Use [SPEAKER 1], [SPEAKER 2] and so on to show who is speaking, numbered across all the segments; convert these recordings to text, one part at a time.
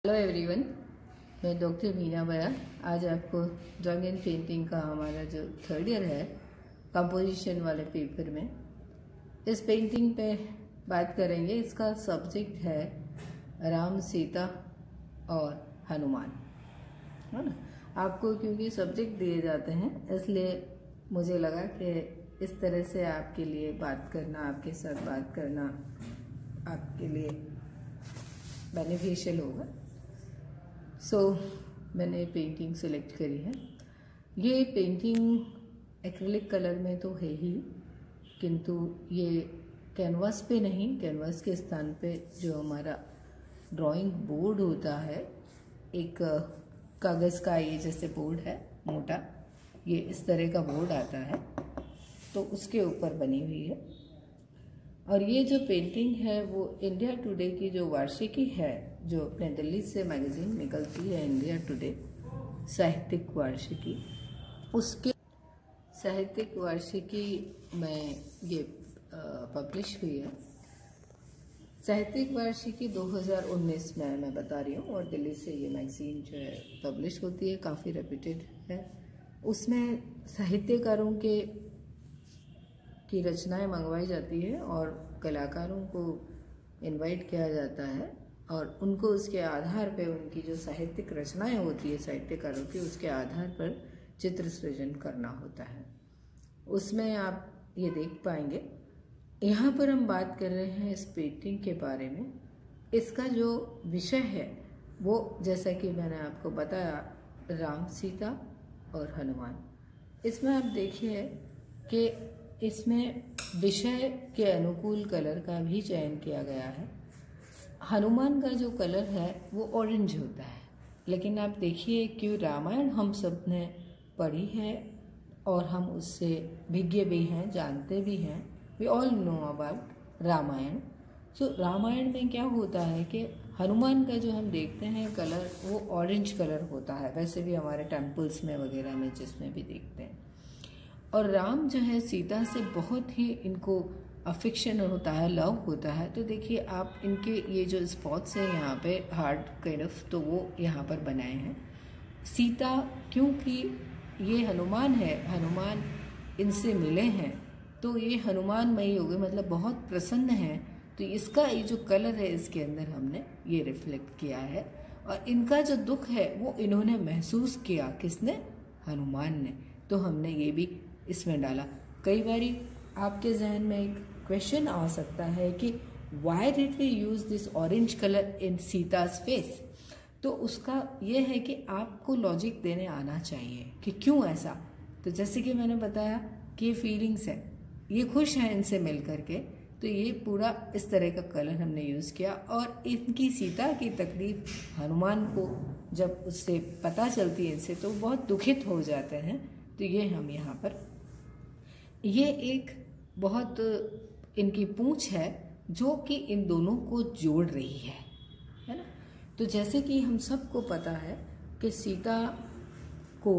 [SPEAKER 1] Hello everyone, मैं doctor Meena बया। आज आपको ड्राइंग एंड पेंटिंग का हमारा जो थर्ड ईयर है कंपोजिशन वाले पेपर में इस पेंटिंग पे बात करेंगे। इसका सब्जेक्ट है राम, सीता और हनुमान, है ना। आपको क्योंकि सब्जेक्ट दिए जाते हैं इसलिए मुझे लगा कि इस तरह से आपके लिए बात करना, आपके साथ बात करना आपके लिए बेनिफिशियल होगा। मैंने पेंटिंग सेलेक्ट करी है। ये पेंटिंग एक्रिलिक कलर में तो है ही, किंतु ये कैनवास पे नहीं, कैनवास के स्थान पे जो हमारा ड्राइंग बोर्ड होता है, एक कागज़ का ये जैसे बोर्ड है मोटा, ये इस तरह का बोर्ड आता है तो उसके ऊपर बनी हुई है। और ये जो पेंटिंग है वो इंडिया टुडे की जो वार्षिकी है, जो अपने दिल्ली से मैगज़ीन निकलती है इंडिया टुडे साहित्यिक वार्षिकी, उसके साहित्यिक वार्षिकी में ये पब्लिश हुई है। साहित्यिक वार्षिकी 2019 में मैं बता रही हूँ, और दिल्ली से ये मैगज़ीन जो है पब्लिश होती है, काफ़ी रेप्यूटेड है। उसमें साहित्यकारों की रचनाएं मंगवाई जाती है और कलाकारों को इनवाइट किया जाता है और उनको उसके आधार पे उनकी जो साहित्यिक रचनाएं होती है साहित्यकारों की, उसके आधार पर चित्र सृजन करना होता है। उसमें आप ये देख पाएंगे। यहाँ पर हम बात कर रहे हैं इस पेंटिंग के बारे में। इसका जो विषय है वो, जैसा कि मैंने आपको बताया, राम, सीता और हनुमान। इसमें आप देखिए कि इसमें विषय के अनुकूल कलर का भी चयन किया गया है। हनुमान का जो कलर है वो ऑरेंज होता है, लेकिन आप देखिए कि रामायण हम सब ने पढ़ी है और हम उससे भिज्ञ भी हैं, जानते भी हैं। We all know about Ramayan. Ramayan में क्या होता है कि हनुमान का जो हम देखते हैं कलर वो ऑरेंज कलर होता है, वैसे भी हमारे टेम्पल्स में वगैरह में जिसमें भी देखते हैं। और राम जो है सीता से बहुत ही इनको अफेक्शन होता है, लव होता है। तो देखिए आप इनके ये जो स्पॉट्स हैं यहाँ पे हार्ट काइंड ऑफ, तो वो यहाँ पर बनाए हैं। सीता, क्योंकि ये हनुमान है, हनुमान इनसे मिले हैं तो ये हनुमानमयी हो गए, मतलब बहुत प्रसन्न है। तो इसका ये जो कलर है इसके अंदर हमने ये रिफ्लेक्ट किया है। और इनका जो दुख है वो इन्होंने महसूस किया, किसने? हनुमान ने। तो हमने ये भी इसमें डाला। कई बारी आपके जहन में एक क्वेश्चन आ सकता है कि why did we use this orange colour in Sita's face. तो उसका ये है कि आपको लॉजिक देने आना चाहिए कि क्यों ऐसा। तो जैसे कि मैंने बताया कि ये फीलिंग्स है, ये खुश हैं इनसे मिल करके, तो ये पूरा इस तरह का कलर हमने यूज़ किया। और इनकी सीता की तकलीफ हनुमान को जब उससे पता चलती है इनसे, तो बहुत दुखित हो जाते हैं। तो ये हम यहाँ पर, ये एक बहुत इनकी पूंछ है जो कि इन दोनों को जोड़ रही है ना। तो जैसे कि हम सबको पता है कि सीता को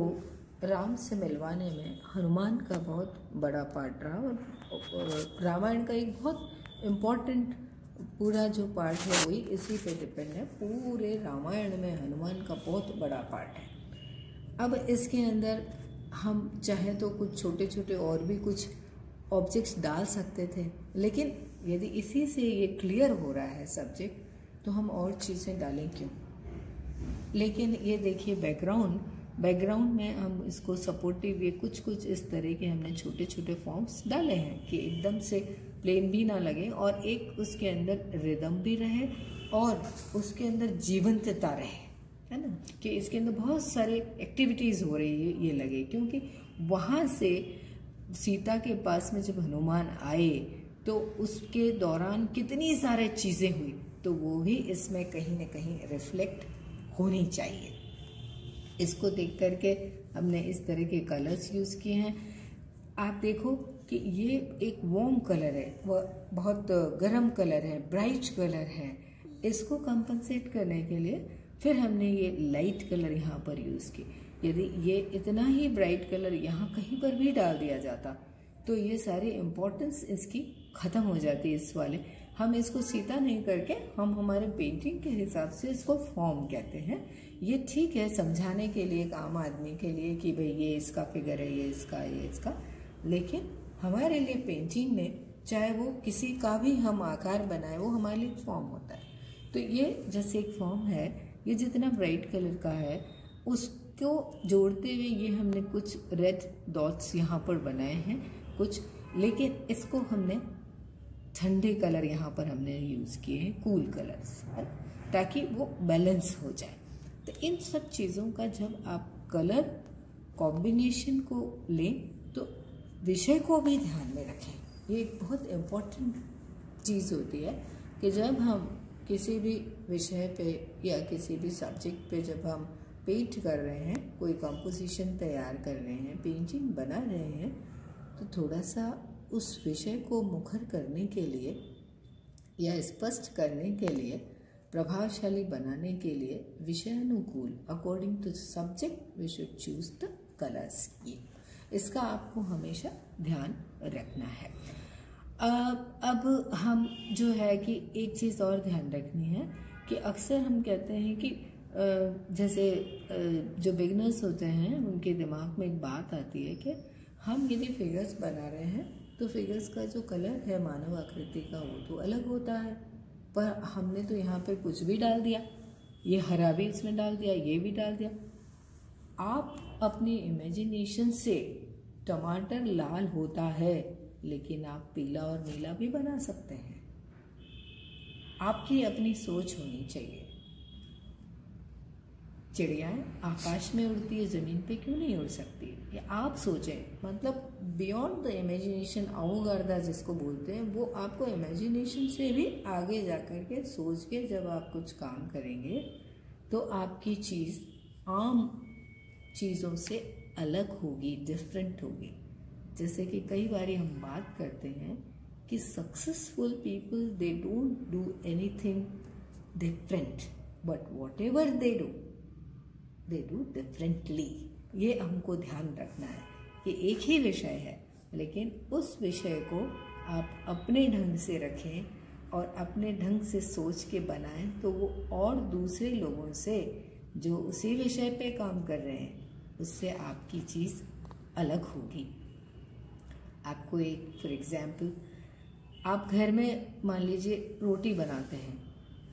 [SPEAKER 1] राम से मिलवाने में हनुमान का बहुत बड़ा पार्ट रहा, और रामायण का एक बहुत इम्पोर्टेंट पूरा जो पार्ट है वही इसी पे डिपेंड है। पूरे रामायण में हनुमान का बहुत बड़ा पार्ट है। अब इसके अंदर हम चाहे तो कुछ छोटे छोटे और भी कुछ ऑब्जेक्ट्स डाल सकते थे, लेकिन यदि इसी से ये क्लियर हो रहा है सब्जेक्ट तो हम और चीज़ें डालें क्यों। लेकिन ये देखिए बैकग्राउंड में हम इसको सपोर्टिव ये कुछ इस तरह के हमने छोटे छोटे फॉर्म्स डाले हैं कि एकदम से प्लेन भी ना लगे और एक उसके अंदर रिदम भी रहे और उसके अंदर जीवंतता रहे, है ना। कि इसके अंदर बहुत सारे एक्टिविटीज़ हो रही है ये लगे, क्योंकि वहाँ से सीता के पास में जब हनुमान आए तो उसके दौरान कितनी सारी चीज़ें हुई, तो वो भी इसमें कहीं ना कहीं रिफ्लेक्ट होनी चाहिए। इसको देख करके हमने इस तरह के कलर्स यूज़ किए हैं। आप देखो कि ये एक वार्म कलर है, वह बहुत गर्म कलर है, ब्राइट कलर है। इसको कंपनसेट करने के लिए फिर हमने ये लाइट कलर यहाँ पर यूज़ की। यदि ये इतना ही ब्राइट कलर यहाँ कहीं पर भी डाल दिया जाता तो ये सारी इम्पोर्टेंस इसकी ख़त्म हो जाती है इस वाले। हम इसको सीधा नहीं करके हम हमारे पेंटिंग के हिसाब से इसको फॉर्म कहते हैं। ये ठीक है समझाने के लिए एक आम आदमी के लिए कि भाई ये इसका फिगर है, ये इसका, लेकिन हमारे लिए पेंटिंग में चाहे वो किसी का भी हम आकार बनाए वो हमारे लिए फॉर्म होता है। तो ये जैसे एक फॉर्म है, ये जितना ब्राइट कलर का है उसको जोड़ते हुए ये हमने कुछ रेड डॉट्स यहाँ पर बनाए हैं कुछ, लेकिन इसको हमने ठंडे कलर यहाँ पर हमने यूज़ किए हैं, कूल कलर्स, ताकि वो बैलेंस हो जाए। तो इन सब चीज़ों का जब आप कलर कॉम्बिनेशन को लें तो विषय को भी ध्यान में रखें। ये एक बहुत इम्पोर्टेंट चीज़ होती है कि जब हम किसी भी विषय पे या किसी भी सब्जेक्ट पे जब हम पेंट कर रहे हैं, कोई कंपोजिशन तैयार कर रहे हैं, पेंटिंग बना रहे हैं, तो थोड़ा सा उस विषय को मुखर करने के लिए या स्पष्ट करने के लिए, प्रभावशाली बनाने के लिए विषयानुकूल according to subject we should choose the colour scheme. इसका आपको हमेशा ध्यान रखना है। अब हम जो है कि एक चीज़ और ध्यान रखनी है कि अक्सर हम कहते हैं कि जैसे जो बिगनर्स होते हैं उनके दिमाग में एक बात आती है कि हम यदि फिगर्स बना रहे हैं तो फिगर्स का जो कलर है मानव आकृति का वो तो अलग होता है, पर हमने तो यहाँ पर कुछ भी डाल दिया, ये हरा भी इसमें डाल दिया, ये भी डाल दिया। आप अपनी इमेजिनेशन से टमाटर लाल होता है लेकिन आप पीला और नीला भी बना सकते हैं। आपकी अपनी सोच होनी चाहिए। चिड़ियाएँ आकाश में उड़ती है, ज़मीन पे क्यों नहीं उड़ सकती? ये आप सोचें, मतलब बियॉन्ड द इमेजिनेशन, अवगार्दा जिसको बोलते हैं, वो आपको इमेजिनेशन से भी आगे जा कर के सोच के जब आप कुछ काम करेंगे तो आपकी चीज़ आम चीज़ों से अलग होगी, डिफरेंट होगी। जैसे कि कई बार हम बात करते हैं कि successful people they don't do anything different, but what ever they do differently. ये हमको ध्यान रखना है कि एक ही विषय है लेकिन उस विषय को आप अपने ढंग से रखें और अपने ढंग से सोच के बनाएं, तो वो और दूसरे लोगों से जो उसी विषय पे काम कर रहे हैं उससे आपकी चीज़ अलग होगी। आपको एक फॉर एग्जाम्पल, आप घर में मान लीजिए रोटी बनाते हैं,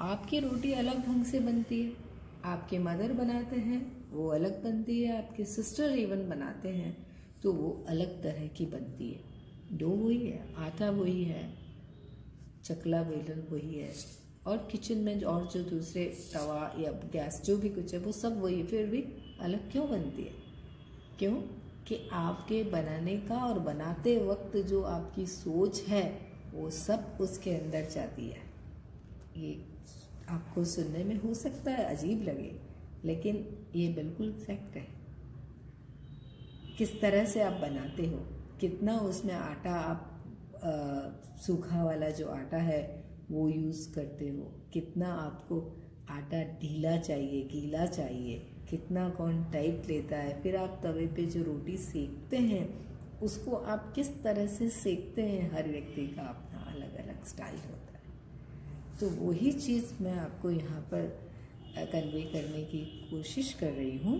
[SPEAKER 1] आपकी रोटी अलग ढंग से बनती है, आपके मदर बनाते हैं वो अलग बनती है, आपके सिस्टर इवन बनाते हैं तो वो अलग तरह की बनती है। डो वही है, आटा वही है, चकला बेलन वही है, और किचन में और जो दूसरे तवा या गैस जो भी कुछ है वो सब वही है, फिर भी अलग क्यों बनती है? क्यों कि आपके बनाने का और बनाते वक्त जो आपकी सोच है वो सब उसके अंदर जाती है। ये आपको सुनने में हो सकता है अजीब लगे, लेकिन ये बिल्कुल फैक्ट है। किस तरह से आप बनाते हो, कितना उसमें आटा आप सूखा वाला जो आटा है वो यूज़ करते हो, कितना आपको आटा ढीला चाहिए, गीला चाहिए, कितना कौन टाइट लेता है, फिर आप तवे पे जो रोटी सेकते हैं उसको आप किस तरह से सेकते हैं, हर व्यक्ति का अपना अलग अलग स्टाइल होता है। तो वही चीज़ मैं आपको यहाँ पर कन्वे करने की कोशिश कर रही हूँ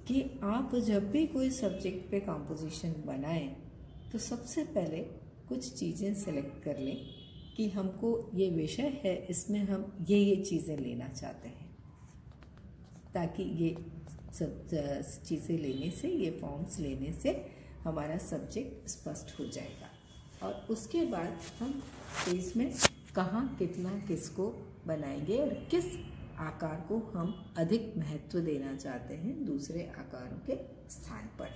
[SPEAKER 1] कि आप जब भी कोई सब्जेक्ट पे कंपोजिशन बनाएं तो सबसे पहले कुछ चीज़ें सेलेक्ट कर लें कि हमको ये विषय है, इसमें हम ये चीज़ें लेना चाहते हैं, ताकि ये सब चीज़ें लेने से, ये फॉर्म्स लेने से हमारा सब्जेक्ट स्पष्ट हो जाएगा। और उसके बाद हम इसमें कहाँ कितना किसको बनाएंगे और किस आकार को हम अधिक महत्व देना चाहते हैं दूसरे आकारों के स्थान पर।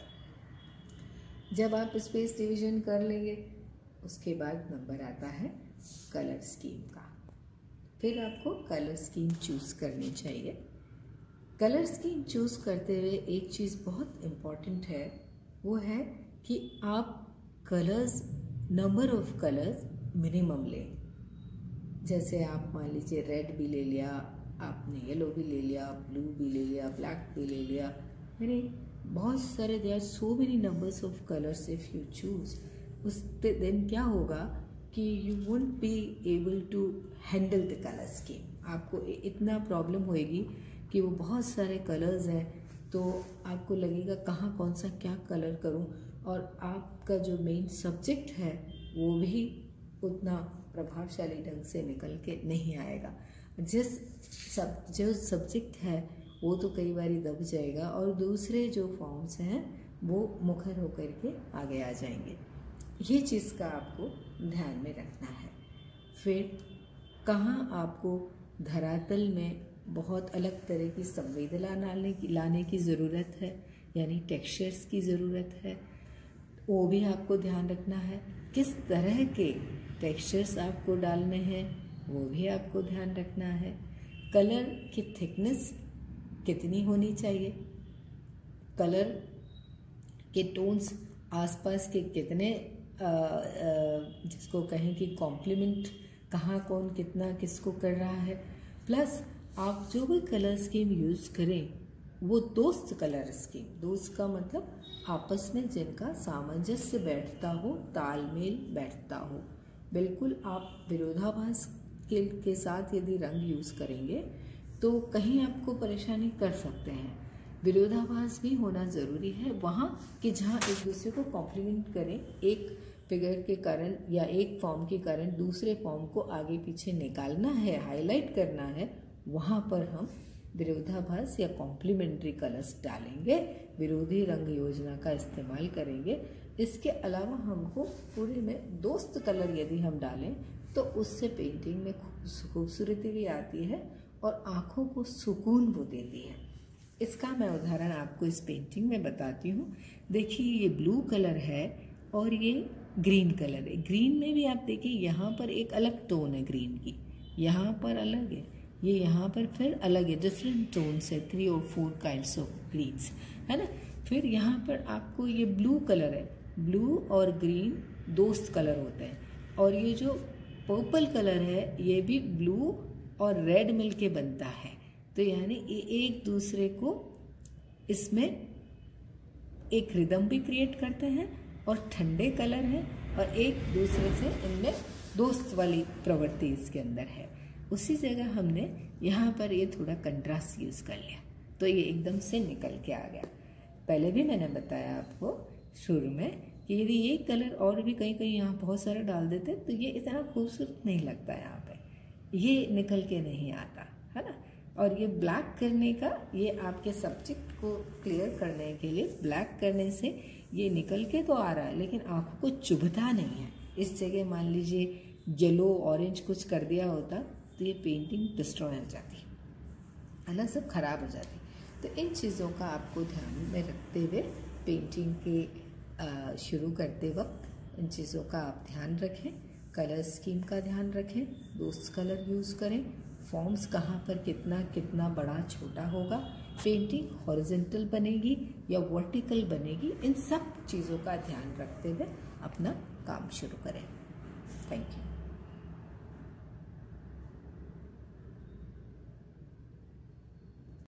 [SPEAKER 1] जब आप स्पेस डिवीजन कर लेंगे उसके बाद नंबर आता है कलर स्कीम का। फिर आपको कलर स्कीम चूज़ करनी चाहिए। कलर स्कीम चूज़ करते हुए एक चीज़ बहुत इम्पॉर्टेंट है, वो है कि आप colours, number of colours minimum लें। जैसे आप मान लीजिए रेड भी ले लिया, आपने येलो भी ले लिया, ब्लू भी ले लिया, ब्लैक भी ले लिया, यानी बहुत सारे, there are so many numbers of colours if you choose. उस दिन क्या होगा कि you won't be able to handle the colour scheme. आपको इतना प्रॉब्लम होएगी कि वो बहुत सारे कलर्स हैं, तो आपको लगेगा कहाँ कौन सा क्या कलर करूँ, और आपका जो मेन सब्जेक्ट है वो भी उतना प्रभावशाली ढंग से निकल के नहीं आएगा। जो सब्जेक्ट है वो तो कई बार दब जाएगा, और दूसरे जो फॉर्म्स हैं वो मुखर होकर के आगे आ जाएंगे। ये चीज़ का आपको ध्यान में रखना है। फिर कहाँ आपको धरातल में बहुत अलग तरह की संवेदना लाने की ज़रूरत है, यानी टेक्सचर्स की ज़रूरत है, वो भी आपको ध्यान रखना है। किस तरह के टेक्सचर्स आपको डालने हैं वो भी आपको ध्यान रखना है। कलर की थिकनेस कितनी होनी चाहिए, कलर के टोन्स आसपास के कितने जिसको कहें कि कॉम्प्लीमेंट कहाँ कौन कितना किसको कर रहा है, प्लस आप जो भी कलर स्कीम यूज़ करें वो दोस्त कलर स्कीम, दोस्त का मतलब आपस में जिनका सामंजस्य बैठता हो, तालमेल बैठता हो। बिल्कुल आप विरोधाभास के साथ यदि रंग यूज़ करेंगे तो कहीं आपको परेशानी कर सकते हैं। विरोधाभास भी होना ज़रूरी है वहाँ कि जहाँ एक दूसरे को कॉम्प्लीमेंट करें, एक फिगर के कारण या एक फॉर्म के कारण दूसरे फॉर्म को आगे पीछे निकालना है, हाईलाइट करना है, वहाँ पर हम विरोधाभास या कॉम्प्लीमेंट्री कलर्स डालेंगे, विरोधी रंग योजना का इस्तेमाल करेंगे। इसके अलावा हमको पूरे में दोस्त कलर यदि हम डालें तो उससे पेंटिंग में खूबसूरती भी आती है और आँखों को सुकून वो देती है। इसका मैं उदाहरण आपको इस पेंटिंग में बताती हूँ। देखिए ये ब्लू कलर है और ये ग्रीन कलर है। ग्रीन में भी आप देखिए यहाँ पर एक अलग टोन है ग्रीन की, यहाँ पर अलग है, ये यहाँ पर फिर अलग है, डिफरेंट टोन्स है, 3 और 4 काइंड्स ऑफ ग्रीन्स, है ना। फिर यहाँ पर आपको ये ब्लू कलर है, ब्लू और ग्रीन दोस्त कलर होते हैं, और ये जो पर्पल कलर है ये भी ब्लू और रेड मिलके बनता है। तो यानी ये एक दूसरे को इसमें एक रिदम भी क्रिएट करते हैं और ठंडे कलर हैं और एक दूसरे से इनमें दोस्त वाली प्रवृत्ति इसके अंदर है। उसी जगह हमने यहाँ पर ये थोड़ा कंट्रास्ट यूज़ कर लिया तो ये एकदम से निकल के आ गया। पहले भी मैंने बताया आपको शुरू में कि यदि ये कलर और भी कहीं कहीं यहाँ बहुत सारा डाल देते तो ये इतना खूबसूरत नहीं लगता, यहाँ पे ये निकल के नहीं आता, है ना। और ये ब्लैक करने का, ये आपके सब्जेक्ट को क्लियर करने के लिए ब्लैक करने से ये निकल के तो आ रहा है लेकिन आँखों को चुभता नहीं है। इस जगह मान लीजिए येलो ऑरेंज कुछ कर दिया होता तो ये पेंटिंग डिस्ट्रॉय हो जाती है ना, सब खराब हो जाती। तो इन चीज़ों का आपको ध्यान में रखते हुए पेंटिंग के शुरू करते वक्त इन चीज़ों का आप ध्यान रखें। कलर स्कीम का ध्यान रखें, दोस्त कलर यूज़ करें, फॉर्म्स कहाँ पर कितना कितना बड़ा छोटा होगा, पेंटिंग हॉरिजॉन्टल बनेगी या वर्टिकल बनेगी, इन सब चीज़ों का ध्यान रखते हुए अपना काम शुरू करें। Thank you.